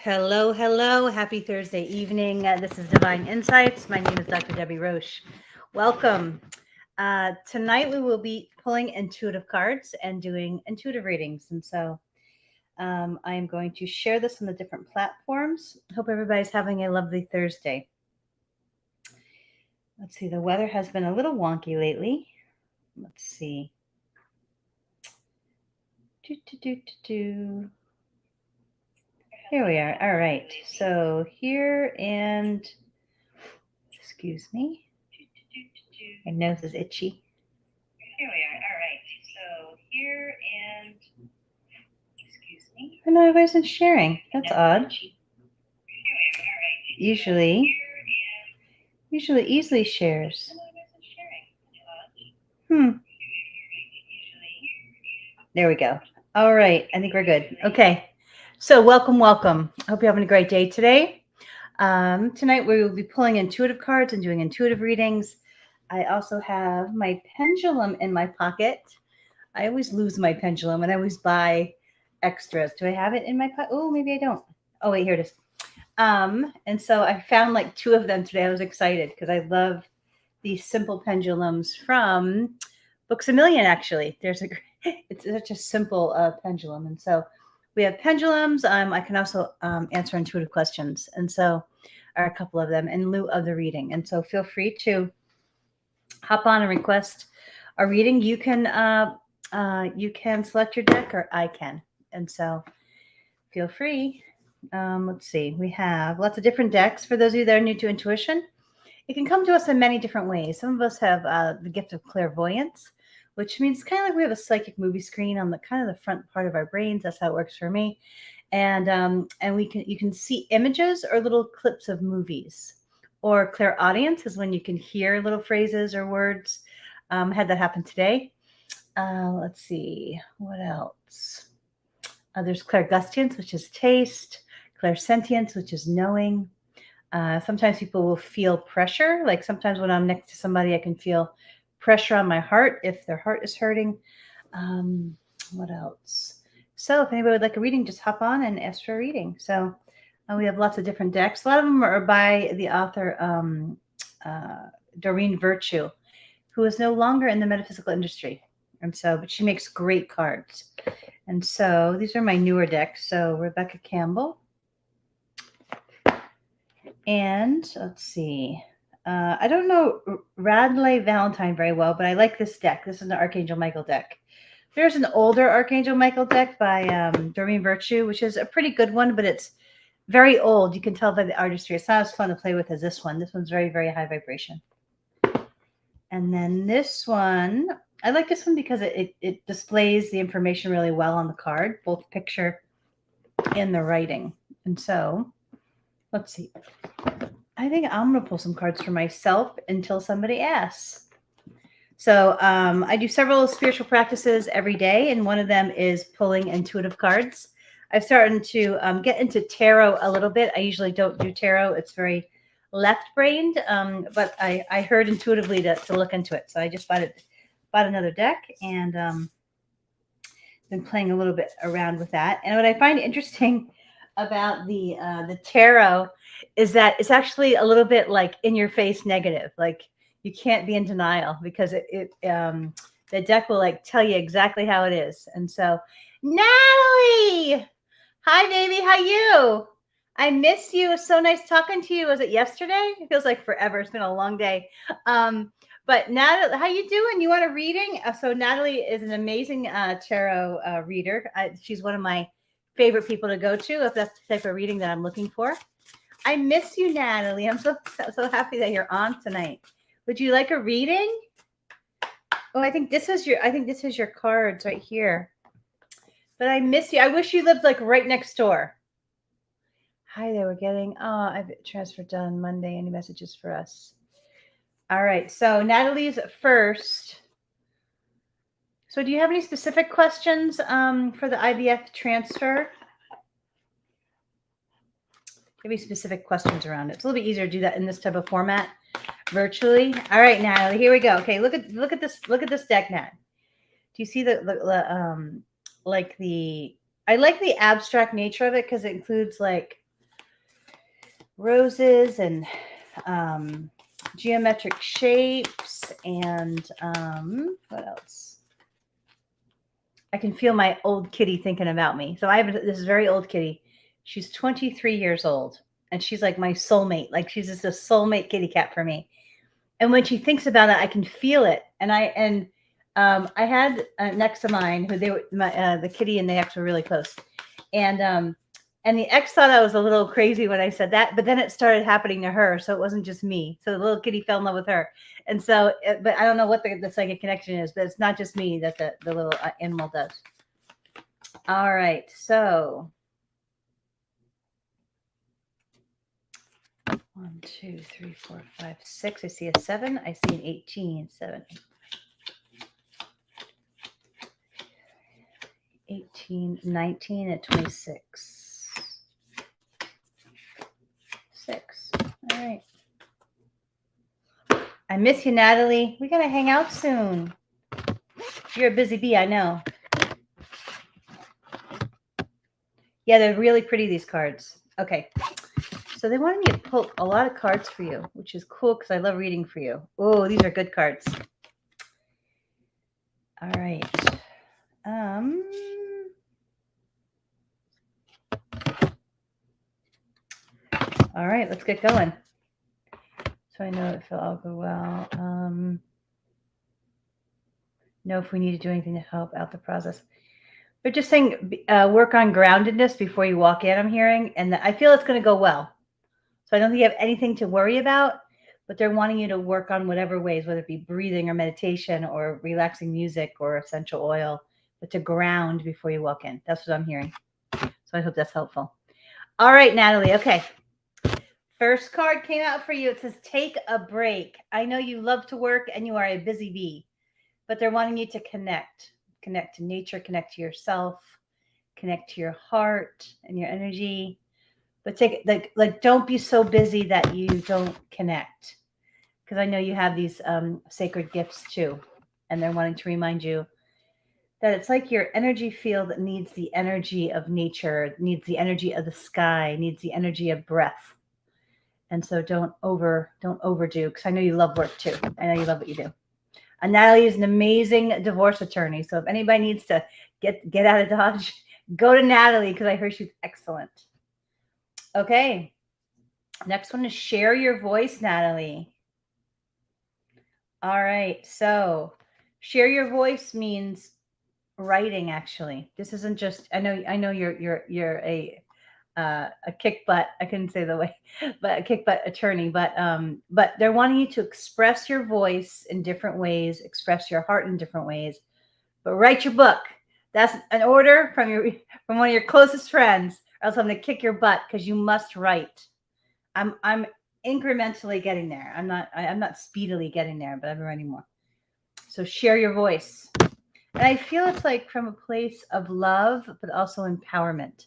Hello, hello. Happy Thursday evening. This is Divine Insights. My name is Dr. Debbie Roche. Welcome. Tonight we will be pulling intuitive cards and doing intuitive readings. And so I am going to share this on the different platforms. Hope everybody's having a lovely Thursday. Let's see, the weather has been a little wonky lately. Let's see. Here we are. All right. So here and excuse me. My nose is itchy. Here we are. All right. So here and excuse me. Oh, no, everybody's not sharing. That's odd. Usually easily shares. There we go. All right. I think we're good. Okay. So welcome. I hope you're having a great day today. Tonight we will be pulling intuitive cards and doing intuitive readings. I also have my pendulum in my pocket. I always lose my pendulum and I always buy extras. Do I have it in my pocket? Oh, maybe I don't. Oh, wait, here it is. And so I found like two of them today. I was excited because I love these simple pendulums from Books A Million, actually. It's such a simple pendulum. And so we have pendulums. I can also answer intuitive questions. And so are a couple of them in lieu of the reading. And so feel free to hop on and request a reading. You can select your deck or I can. And so feel free. Let's see. We have lots of different decks. For those of you that are new to intuition, it can come to us in many different ways. Some of us have the gift of clairvoyance, which means kind of like we have a psychic movie screen on the kind of the front part of our brains. That's how it works for me. And you can see images or little clips of movies. Or clairaudience is when you can hear little phrases or words. Had that happen today. Let's see, what else? There's clairgustance, which is taste. Clairsentience, which is knowing. Sometimes people will feel pressure. Like sometimes when I'm next to somebody, I can feel pressure on my heart if their heart is hurting. What else? So if anybody would like a reading, just hop on and ask for a reading. So we have lots of different decks. A lot of them are by the author Doreen Virtue, who is no longer in the metaphysical industry. And so, but she makes great cards. And so these are my newer decks. So Rebecca Campbell. And let's see. I don't know Radley Valentine very well, but I like this deck. This is an Archangel Michael deck. There's an older Archangel Michael deck by Doreen Virtue, which is a pretty good one, but it's very old. You can tell by the artistry. It's not as fun to play with as this one. This one's very, very high vibration. And then this one, I like this one because it displays the information really well on the card, both picture and the writing. And so, let's see. I think I'm going to pull some cards for myself until somebody asks. So I do several spiritual practices every day, and one of them is pulling intuitive cards. I've started to get into tarot a little bit. I usually don't do tarot. It's very left-brained, but I heard intuitively to look into it. So I just bought another deck and been playing a little bit around with that. And what I find interesting about the tarot is that it's actually a little bit like in your face negative. Like you can't be in denial because the deck will like tell you exactly how it is. And so, Natalie, hi baby, how you? I miss you. It was so nice talking to you. Was it yesterday? It feels like forever. It's been a long day. But Natalie, how you doing? You want a reading? So Natalie is an amazing tarot reader. She's one of my favorite people to go to if that's the type of reading that I'm looking for. I miss you, Natalie. I'm so happy that you're on tonight. Would you like a reading? Oh, I think this is your cards right here. But I miss you. I wish you lived like right next door. Hi there. We're getting I've transfer done Monday. Any messages for us? All right. So Natalie's first. So do you have any specific questions for the IVF transfer? Maybe specific questions around it. It's a little bit easier to do that in this type of format virtually. All right, Natalie, here we go. Okay, look at this deck, Nat. Do you see I like the abstract nature of it because it includes like roses and geometric shapes and what else? I can feel my old kitty thinking about me. So I have this very old kitty. She's 23 years old and she's like my soulmate. Like she's just a soulmate kitty cat for me. And when she thinks about it, I can feel it. And I had next to mine who they were the kitty and the ex were really close. And the ex thought I was a little crazy when I said that, but then it started happening to her, so it wasn't just me. So the little kitty fell in love with her, and so, but I don't know what the psychic connection is, but it's not just me that the little animal does. All right, so 1, 2, 3, 4, 5, 6. I see a 7. I see an 18. 7, 18, 19, and 26. 6. All right. I miss you, Natalie. We gotta hang out soon. You're a busy bee, I know. Yeah, they're really pretty, these cards. Okay. So they wanted me to pull a lot of cards for you, which is cool because I love reading for you. Oh, these are good cards. All right. All right, let's get going. So I know if it'll all go well. Know if we need to do anything to help out the process. They're just saying work on groundedness before you walk in, I'm hearing. And I feel it's going to go well. So I don't think you have anything to worry about, but they're wanting you to work on whatever ways, whether it be breathing or meditation or relaxing music or essential oil, but to ground before you walk in. That's what I'm hearing. So I hope that's helpful. All right, Natalie. Okay. First card came out for you. It says, take a break. I know you love to work and you are a busy bee, but they're wanting you to connect to nature, connect to yourself, connect to your heart and your energy. But take like don't be so busy that you don't connect. Because I know you have these sacred gifts too. And they're wanting to remind you that it's like your energy field needs the energy of nature, needs the energy of the sky, needs the energy of breath. And so don't overdo, because I know you love work too. I know you love what you do. And Natalie is an amazing divorce attorney. So if anybody needs to get out of Dodge, go to Natalie, because I heard she's excellent. Okay. Next one is share your voice, Natalie. All right. So share your voice means writing, actually. This isn't just, I know you're a kick butt. I couldn't say the way, but a kick butt attorney. But they're wanting you to express your voice in different ways, express your heart in different ways. But write your book. That's an order from one of your closest friends, or else I'm going to kick your butt because you must write. I'm incrementally getting there. I'm not speedily getting there, but I've been writing more. So share your voice. And I feel it's like from a place of love, but also empowerment.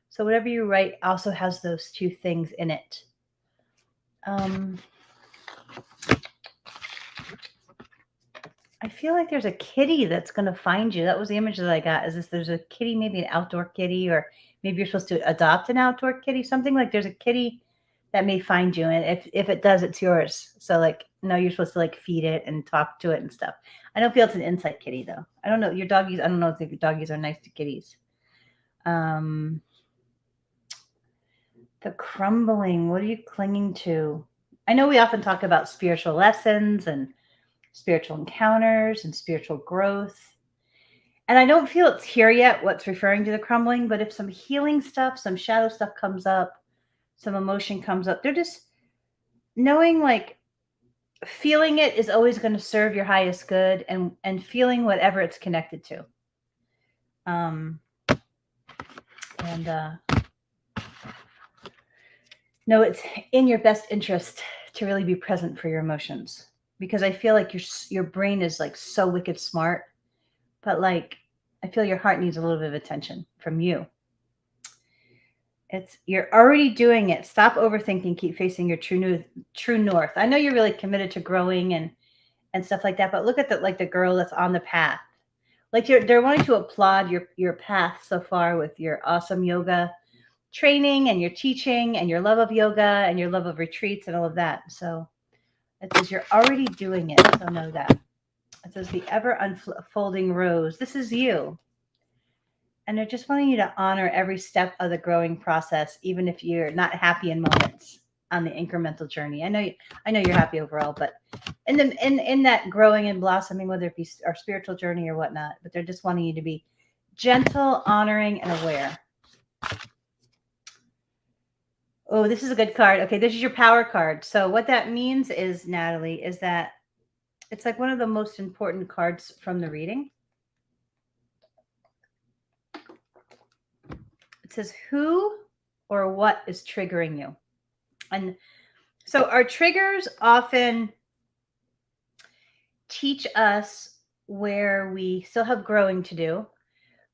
So whatever you write also has those two things in it. I feel like there's a kitty that's going to find you. That was the image that I got. Is this there's a kitty, maybe an outdoor kitty, or maybe you're supposed to adopt an outdoor kitty, something like there's a kitty that may find you. And if it does, it's yours. So like, no, you're supposed to like feed it and talk to it and stuff. I don't feel it's an inside kitty though. I don't know. Your doggies, I don't know if your doggies are nice to kitties. The crumbling, what are you clinging to? I know we often talk about spiritual lessons and spiritual encounters and spiritual growth. And I don't feel it's here yet, what's referring to the crumbling, but if some healing stuff, some shadow stuff comes up, some emotion comes up, they're just knowing, like, feeling it is always going to serve your highest good, and feeling whatever it's connected to. No, it's in your best interest to really be present for your emotions, because I feel like your brain is like so wicked smart, but like I feel your heart needs a little bit of attention from you. You're already doing it. Stop overthinking. Keep facing your true north. I know you're really committed to growing and stuff like that, but look at the girl that's on the path. Like they're wanting to applaud your path so far with your awesome yoga training and your teaching and your love of yoga and your love of retreats and all of that. So it says you're already doing it. So know that. It says the ever unfolding rose. This is you. And they're just wanting you to honor every step of the growing process, even if you're not happy in moments on the incremental journey. I know you're happy overall, but in that growing and blossoming, whether it be our spiritual journey or whatnot, but they're just wanting you to be gentle, honoring, and aware. Oh, this is a good card. Okay, this is your power card. So what that means is, Natalie, is that it's like one of the most important cards from the reading. It says who or what is triggering you. And so our triggers often teach us where we still have growing to do,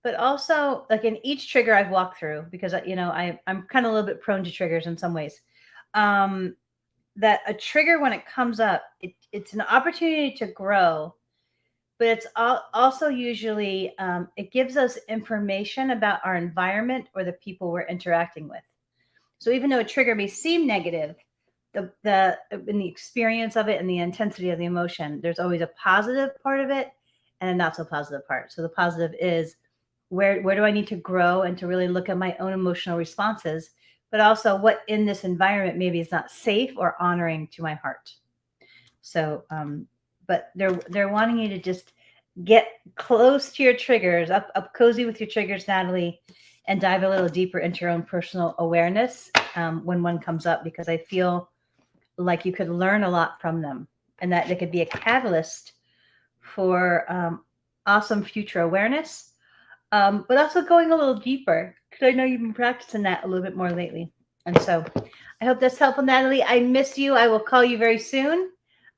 but also like in each trigger I've walked through, because I'm kind of a little bit prone to triggers in some ways. That a trigger, when it comes up, it's an opportunity to grow, but it's also usually it gives us information about our environment or the people we're interacting with. So even though a trigger may seem negative, the in the experience of it and the intensity of the emotion, there's always a positive part of it and a not so positive part. So the positive is where do I need to grow and to really look at my own emotional responses, but also what in this environment maybe is not safe or honoring to my heart. So, but they're wanting you to just get close to your triggers, up cozy with your triggers, Natalie, and dive a little deeper into your own personal awareness when one comes up, because I feel like you could learn a lot from them, and that they could be a catalyst for awesome future awareness, but also going a little deeper, because I know you've been practicing that a little bit more lately. And so I hope that's helpful, Natalie. I miss you. I will call you very soon,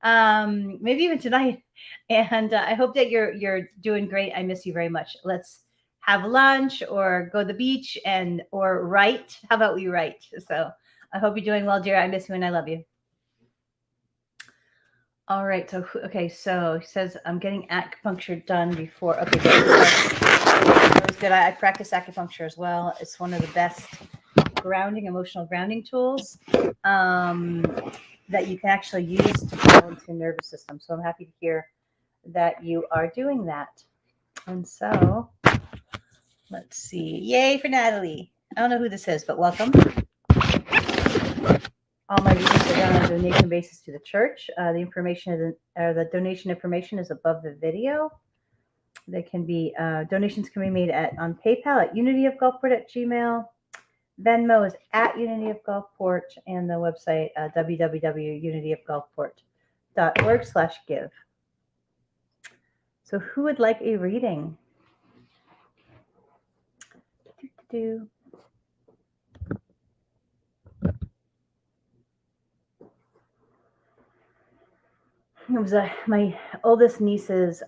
maybe even tonight. And I hope that you're doing great. I miss you very much. Let's have lunch or go to the beach or write. How about we write? So I hope you're doing well, dear. I miss you and I love you. All right. So, okay. So he says, I'm getting acupuncture done before. Okay. That was good. I practice acupuncture as well. It's one of the best emotional grounding tools that you can actually use to balance your nervous system. So I'm happy to hear that you are doing that. And so let's see. Yay for Natalie. I don't know who this is, but welcome. All my readings are done on a donation basis to the church. The donation information is above the video. They can be donations can be made on PayPal at unityofgulfport@gmail.com. Venmo is at Unity of Gulfport, and the website www.unityofgulfport.org/give. So who would like a reading? It was my oldest niece's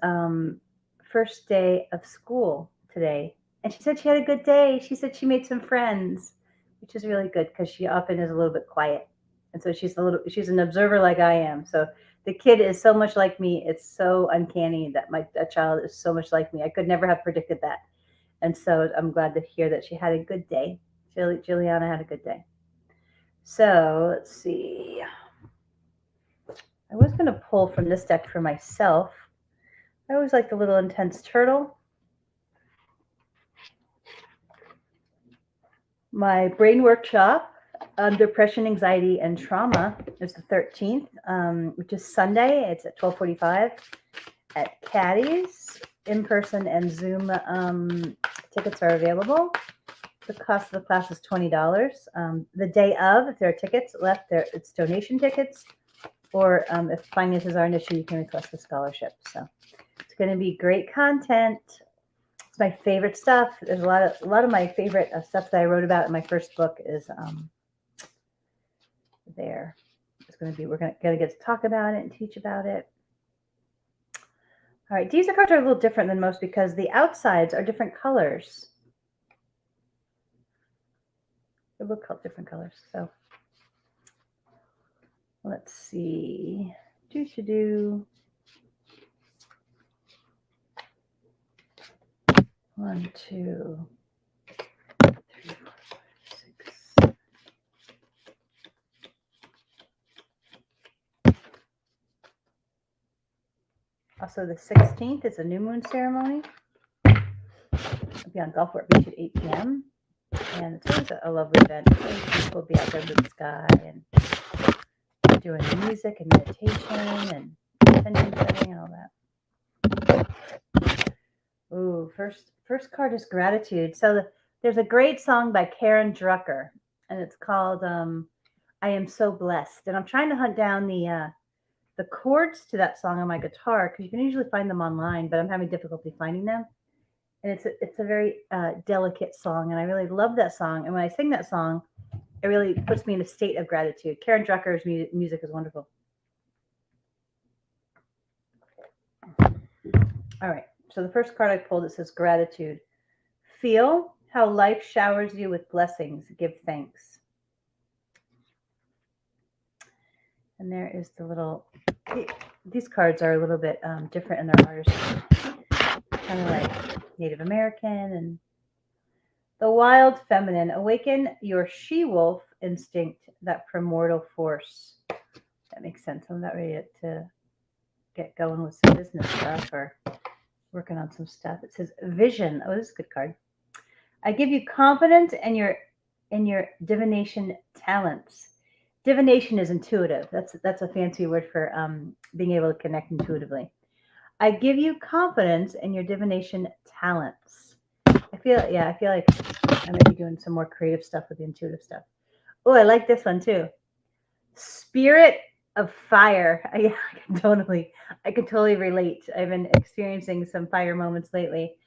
first day of school today, and she said she had a good day. She said she made some friends, which is really good because she often is a little bit quiet, and so she's an observer like I am. So the kid is so much like me. It's so uncanny that a child is so much like me. I could never have predicted that, and so I'm glad to hear that she had a good day. Juliana had a good day. So let's see. I was going to pull from this deck for myself. I always like the little intense turtle. My brain workshop on depression, anxiety, and trauma is the 13th, which is Sunday. It's at 12:45 at Caddy's. In-person and Zoom tickets are available. The cost of the class is $20. The day of, if there are tickets left, it's donation tickets. Or if finances are an issue, you can request a scholarship. So it's going to be great content. It's my favorite stuff. There's a lot of my favorite stuff that I wrote about in my first book is there. We're going to get to talk about it and teach about it. All right, these cards are a little different than most because the outsides are different colors. They look different colors. So let's see. 1, 2, 3, 4, 5, 6, Also, the 16th is a new moon ceremony. I'll be on Gulfport Beach at 8 p.m. And it's always a lovely event. People will be out there with the sky and doing music and meditation and intention setting and all that. Ooh, first card is gratitude. So there's a great song by Karen Drucker, and it's called "I Am So Blessed." And I'm trying to hunt down the chords to that song on my guitar because you can usually find them online, but I'm having difficulty finding them. And it's a very delicate song, and I really love that song. And when I sing that song, it really puts me in a state of gratitude. Karen Drucker's music is wonderful. All right. So the first card I pulled, it says gratitude. Feel how life showers you with blessings. Give thanks. And there is the little, these cards are a little bit different in their artistry. Kind of like Native American and the wild feminine. Awaken your she-wolf instinct, that primordial force. That makes sense. I'm not ready to get going with some business stuff or working on some stuff. It says vision. Oh, this is a good card. I give you confidence in your divination talents. Divination is intuitive. That's a fancy word for being able to connect intuitively. I give you confidence in your divination talents. I feel like I might be doing some more creative stuff with the intuitive stuff. Oh, I like this one too. Spirit of fire. I can totally relate. I've been experiencing some fire moments lately.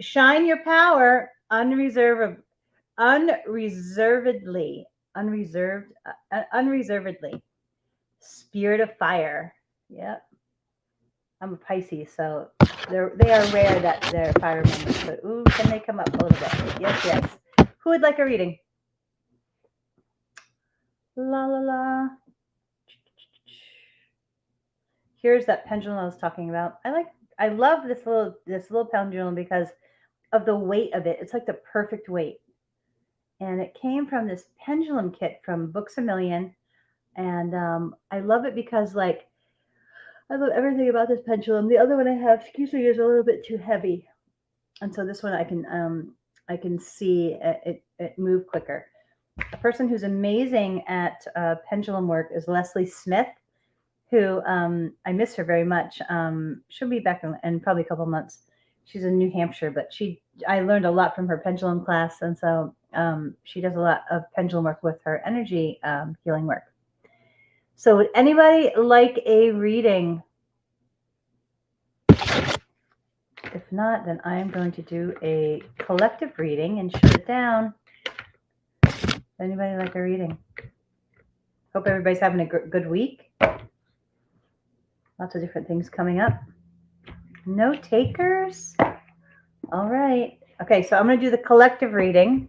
Shine your power unreservedly. Spirit of fire. Yep. I'm a Pisces, so they are rare that they're fire moments. But ooh, can they come up a little bit? Yes. Who would like a reading? La la la. Here's that pendulum I was talking about. I love this little pendulum because of the weight of it. It's like the perfect weight. And it came from this pendulum kit from Books A Million. And I love it because I love everything about this pendulum. The other one I have, excuse me, is a little bit too heavy. And so this one I can see it move quicker. A person who's amazing at pendulum work is Leslie Smith, who I miss her very much. She'll be back in probably a couple months. She's in New Hampshire, but I learned a lot from her pendulum class, and so she does a lot of pendulum work with her energy healing work. So would anybody like a reading? If not, then I am going to do a collective reading and shut it down. Anybody like a reading? Hope everybody's having a good week. Lots of different things coming up. No takers? All right. Okay, so I'm going to do the collective reading.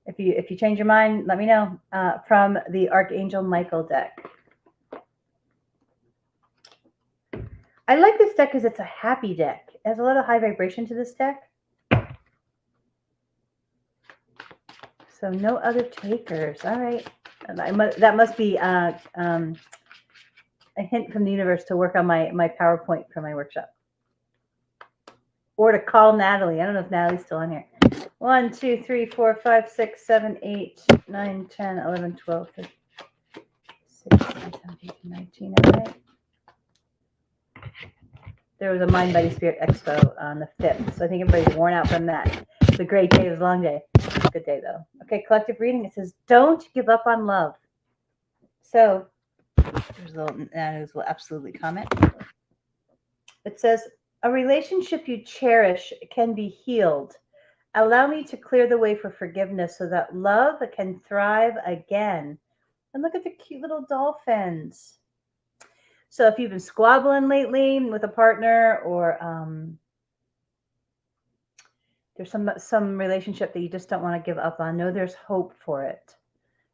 If you change your mind, let me know. From the Archangel Michael deck. I like this deck because it's a happy deck. It has a lot of high vibration to this deck. So no other takers. All right. That must be a hint from the universe to work on my PowerPoint for my workshop. Or to call Natalie. I don't know if Natalie's still on here. 1, 2, 3, 4, 5, 6, 7, 8, 9, 10, 11, 12, 13, 16, 17, 19. All right. There was a Mind Body Spirit Expo on the 5th. So I think everybody's worn out from that. It's a great day. It was a long day. Good day, though. Okay, collective reading. It says, don't give up on love. So there's a little absolutely comment. It says, a relationship you cherish can be healed. Allow me to clear the way for forgiveness so that love can thrive again. And look at the cute little dolphins. So if you've been squabbling lately with a partner, or there's some relationship that you just don't want to give up on, know there's hope for it.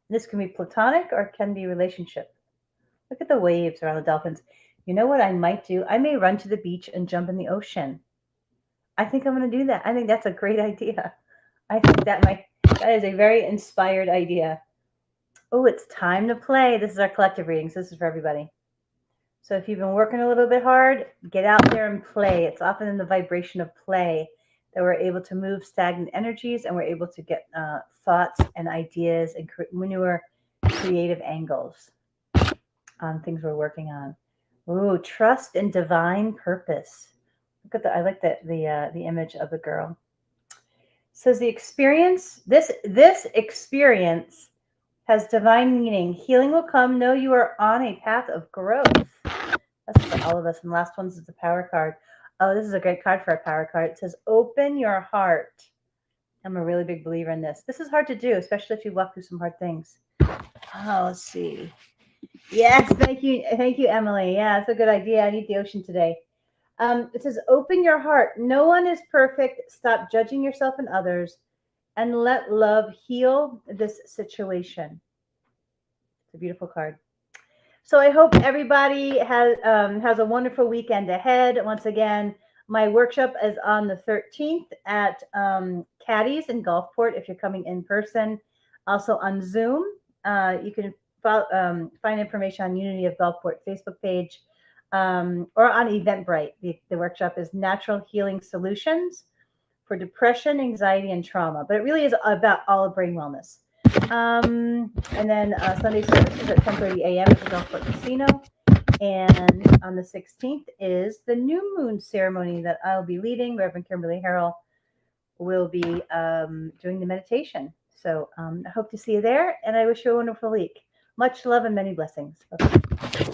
This can be platonic or it can be relationship. Look at the waves around the dolphins. You know what I might do? I may run to the beach and jump in the ocean. I think I'm going to do that. I think that's a great idea. I think that is a very inspired idea. Oh, it's time to play. This is our collective readings. This is for everybody. So if you've been working a little bit hard, get out there and play. It's often in the vibration of play that we're able to move stagnant energies, and we're able to get thoughts and ideas and manure creative angles on things we're working on. Ooh, trust and divine purpose. Look at I like the image of the girl. Says the experience, this experience has divine meaning. Healing will come. Know you are on a path of growth. That's for all of us. And last one's the power card. Oh, this is a great card for a power card. It says, open your heart. I'm a really big believer in this. This is hard to do, especially if you walk through some hard things. Oh, let's see. Yes, thank you. Thank you, Emily. Yeah, it's a good idea. I need the ocean today. It says, open your heart. No one is perfect. Stop judging yourself and others, and let love heal this situation. It's a beautiful card. So I hope everybody has a wonderful weekend ahead. Once again, my workshop is on the 13th at Caddies in Gulfport if you're coming in person. Also on Zoom. You can find information on Unity of Gulfport Facebook page or on Eventbrite. The workshop is Natural Healing Solutions for Depression, Anxiety, and Trauma. But it really is about all of brain wellness. And then Sunday services at 10:30 a.m. at the Gulfport Casino. And on the 16th is the new moon ceremony that I'll be leading. Reverend Kimberly Harrell will be doing the meditation. So I hope to see you there, and I wish you a wonderful week. Much love and many blessings. Bye-bye.